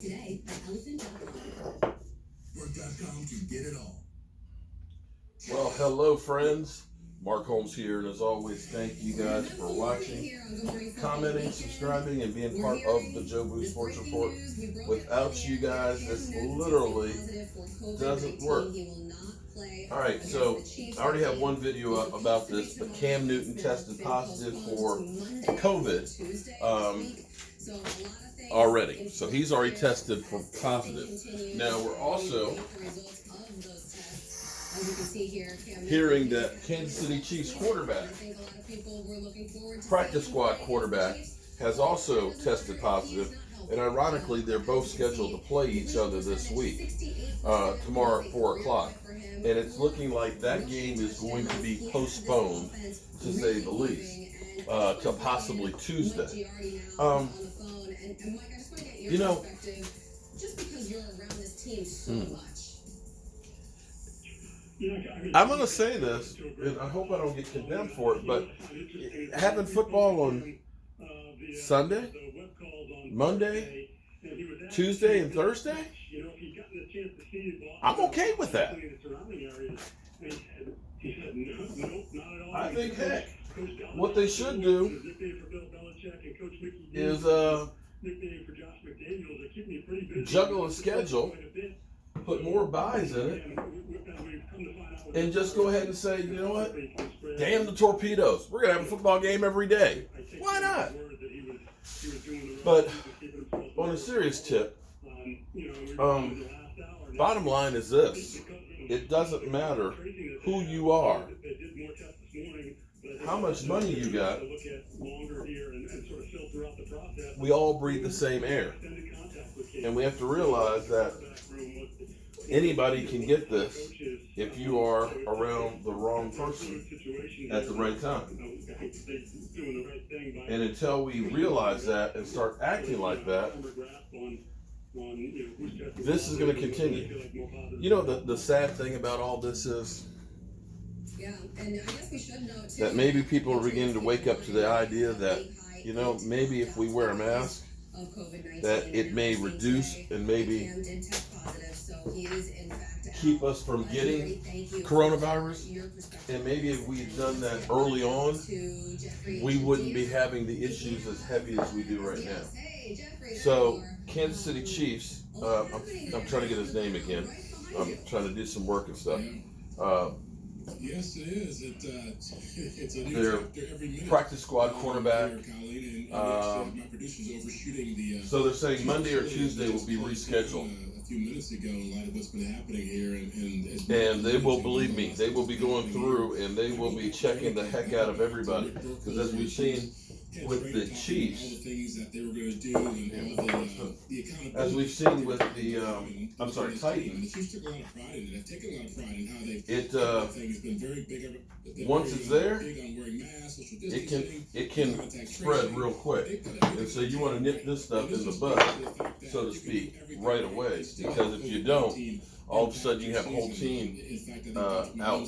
Today at Ellison.com to get it all. Well, hello friends. Mark Holmes here, and as always, thank you guys for watching, commenting, subscribing, and being part of the Joe Boo Sports Report. Without you guys, this literally doesn't work. Alright, so I already have one video up about this, but Cam Newton tested positive for COVID already. So he's already tested for positive. Now we're also hearing that Kansas City Chiefs quarterback, practice squad quarterback, has also tested positive. And ironically, they're both scheduled to play each other this week, tomorrow at 4 o'clock. And it's looking like that game is going to be postponed, to say the least, to possibly Tuesday. You know, I'm going to say this, and I hope I don't get condemned for it, but having football on Sunday, Monday, Tuesday, and Thursday, I'm okay with that. I think, heck, what they should do is juggle a schedule, put more buys in it, and just go ahead and say, you know what, damn the torpedoes, we're going to have a football game every day. Why not? But on a serious tip, bottom line is this: it doesn't matter who you are, how much money you got, we all breathe the same air. And we have to realize that anybody can get this if you are around the wrong person at the right time. And until we realize that and start acting like that, this is going to continue. You know, the sad thing about all this is that maybe people are beginning to wake up to the idea that, you know, maybe if we wear a mask, that it may reduce and maybe keep us from getting coronavirus. And maybe if we had done that early on, we wouldn't be having the issues as heavy as we do right now. So Kansas City Chiefs, I'm trying to get his name again. I'm trying to do some work and stuff. Yes, it is. It's a new their chapter every minute. Practice squad quarterback. So they're saying Monday or Tuesday will be rescheduled. A few minutes ago, in light of what's been happening here, and they will, believe me, they will be going through and they will be checking the heck out of everybody, because as we've seen with the Chiefs, as we've seen with the Titans, once it's there, it can spread real quick. And so you want to nip this stuff in the bud, so to speak, right away, because if you don't, all of a sudden you have a whole team out.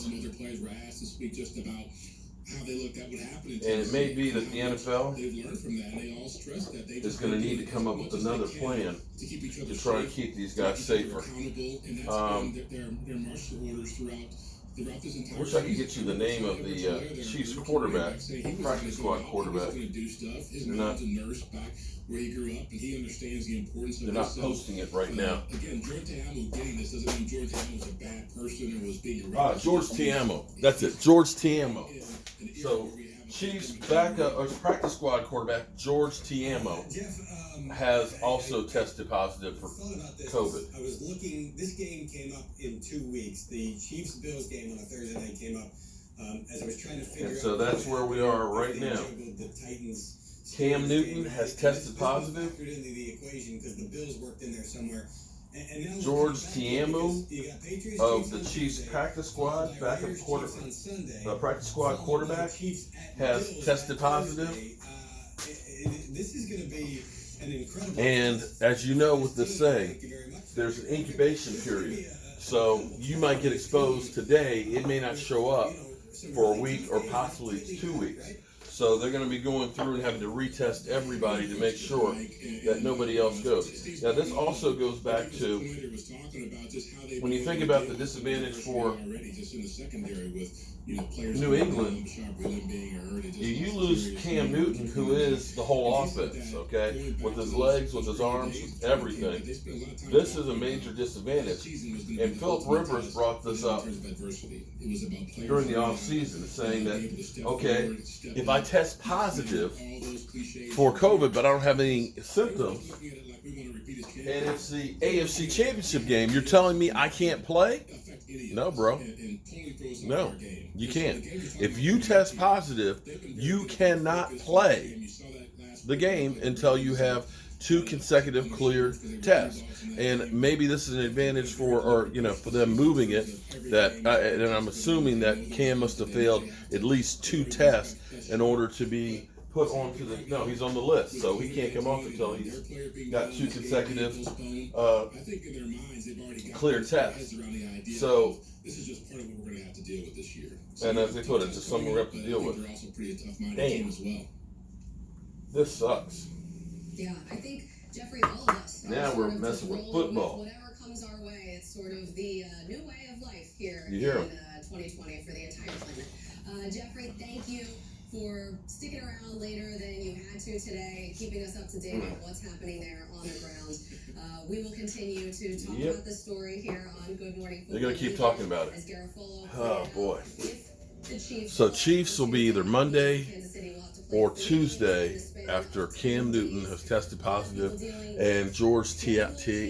And it may be that the NFL is going to need to come up with another plan to try to keep these guys safer. I wish I could get you the name of the Chiefs quarterback, practice squad quarterback. They're not posting it right now. George Tiamo. That's it, George Tiamo. So Chiefs practice squad quarterback George Tiamo has also tested positive for COVID. I was looking, this game came up in 2 weeks. The Chiefs-Bills game on a Thursday night came up as I was trying to figure out. And so that's where we are right now. The Titans. Cam Newton has tested positive. Into the equation because the Bills worked in there somewhere. And now George Tiamo of the Chiefs practice squad, practice squad quarterback, has tested positive. This is going to be an incredible. And as you know, with this saying, there's an incubation period. So you might get exposed today. It may not show up for a week or possibly 2 weeks. So they're going to be going through and having to retest everybody to make sure that nobody else goes. Now, this also goes back to when you think about the disadvantage for New England, you lose Cam Newton, who is the whole offense, okay? With his legs, with his arms, with everything. This is a major disadvantage. And Philip Rivers brought this up during the offseason, saying that, okay, if I test positive for COVID, but I don't have any symptoms, and it's the AFC Championship game, you're telling me I can't play? No, bro. No, you can't. If you test positive, you cannot play the game until you have 2 consecutive clear tests. And maybe this is an advantage for them moving it. And I'm assuming that Cam must have failed at least 2 tests in order to be put onto the. No, he's on the list, so he can't come off until he's got 2 consecutive clear tests. So this is just part of what we're going to have to deal with this year. And as they put it, just something we have to deal with. Damn. As well. This sucks. Yeah, I think, Jeffrey, all of us. Now we're messing with football. Whatever comes our way, it's sort of the new way of life here in 2020 for the entire planet. Jeffrey, thank you for sticking around later than you had to today, keeping us up to date on what's happening there on the ground. We will continue to talk about the story here on Good Morning Football. They're going to keep talking about it. Oh, boy. So Chiefs will be either Monday or Tuesday after Cam Newton has tested positive and George Tiamu,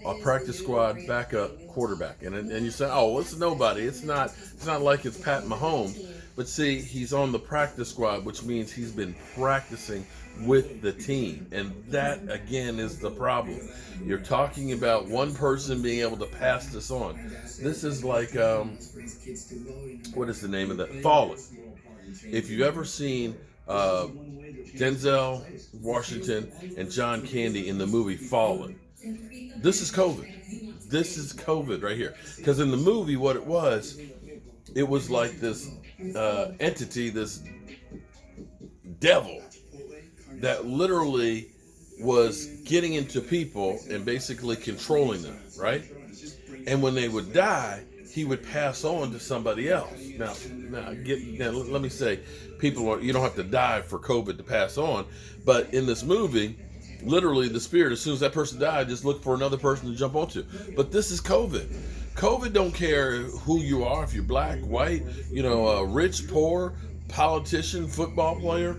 a practice squad backup quarterback. And you say, oh, it's nobody. It's not like it's Pat Mahomes. But see, he's on the practice squad, which means he's been practicing with the team. And that, again, is the problem. You're talking about one person being able to pass this on. This is like, what is the name of that? Fallen. If you've ever seen Denzel Washington and John Candy in the movie Fallen, this is COVID. This is COVID right here. Because in the movie, what it was like this entity, this devil, that literally was getting into people and basically controlling them, right? And when they would die, he would pass on to somebody else. Now let me say, you don't have to die for COVID to pass on, but in this movie, literally the spirit, as soon as that person died, just looked for another person to jump onto. But this is COVID. COVID don't care who you are, if you're black, white, rich, poor, politician, football player,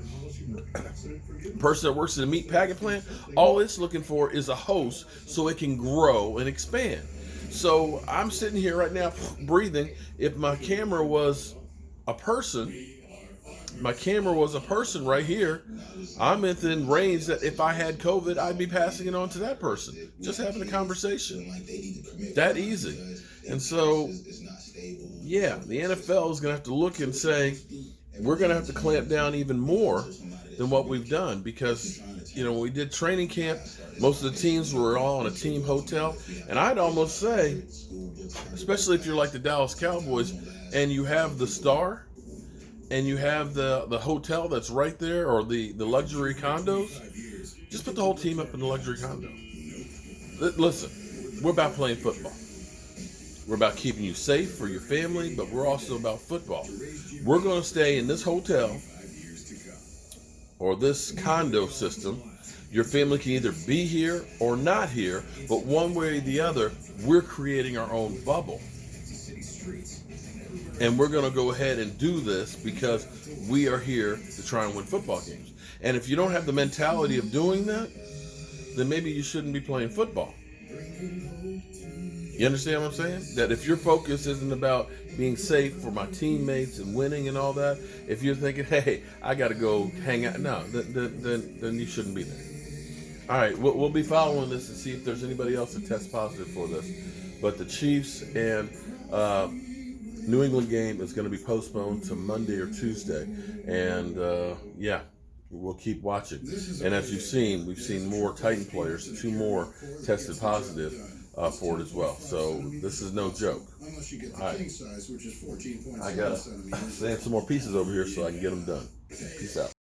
person that works in a meat packing plant. All it's looking for is a host so it can grow and expand. So I'm sitting here right now breathing. If my camera was a person right here, I'm within range that if I had COVID, I'd be passing it on to that person. Just having a conversation. That easy. And so, yeah, the NFL is going to have to look and say, we're going to have to clamp down even more than what we've done, because, when we did training camp, most of the teams were all in a team hotel. And I'd almost say, especially if you're like the Dallas Cowboys and you have the Star and you have the hotel that's right there, or the luxury condos, just put the whole team up in the luxury condo. Listen, we're about playing football. We're about keeping you safe for your family, but we're also about football. We're going to stay in this hotel or this condo system. Your family can either be here or not here, but one way or the other, we're creating our own bubble. And we're going to go ahead and do this because we are here to try and win football games. And if you don't have the mentality of doing that, then maybe you shouldn't be playing football. You understand what I'm saying? That if your focus isn't about being safe for my teammates and winning and all that, if you're thinking, hey, I got to go hang out, no, then you shouldn't be there. All right, we'll be following this and see if there's anybody else that tests positive for this. But the Chiefs and New England game is going to be postponed to Monday or Tuesday. And, we'll keep watching. And as you've seen, we've seen more Titan players, 2 more tested positive for it as well. So this is no joke. Unless you get All right. king size, which is 14.7 I gotta centimeters. save some more pieces over here so I can get them done. Peace out.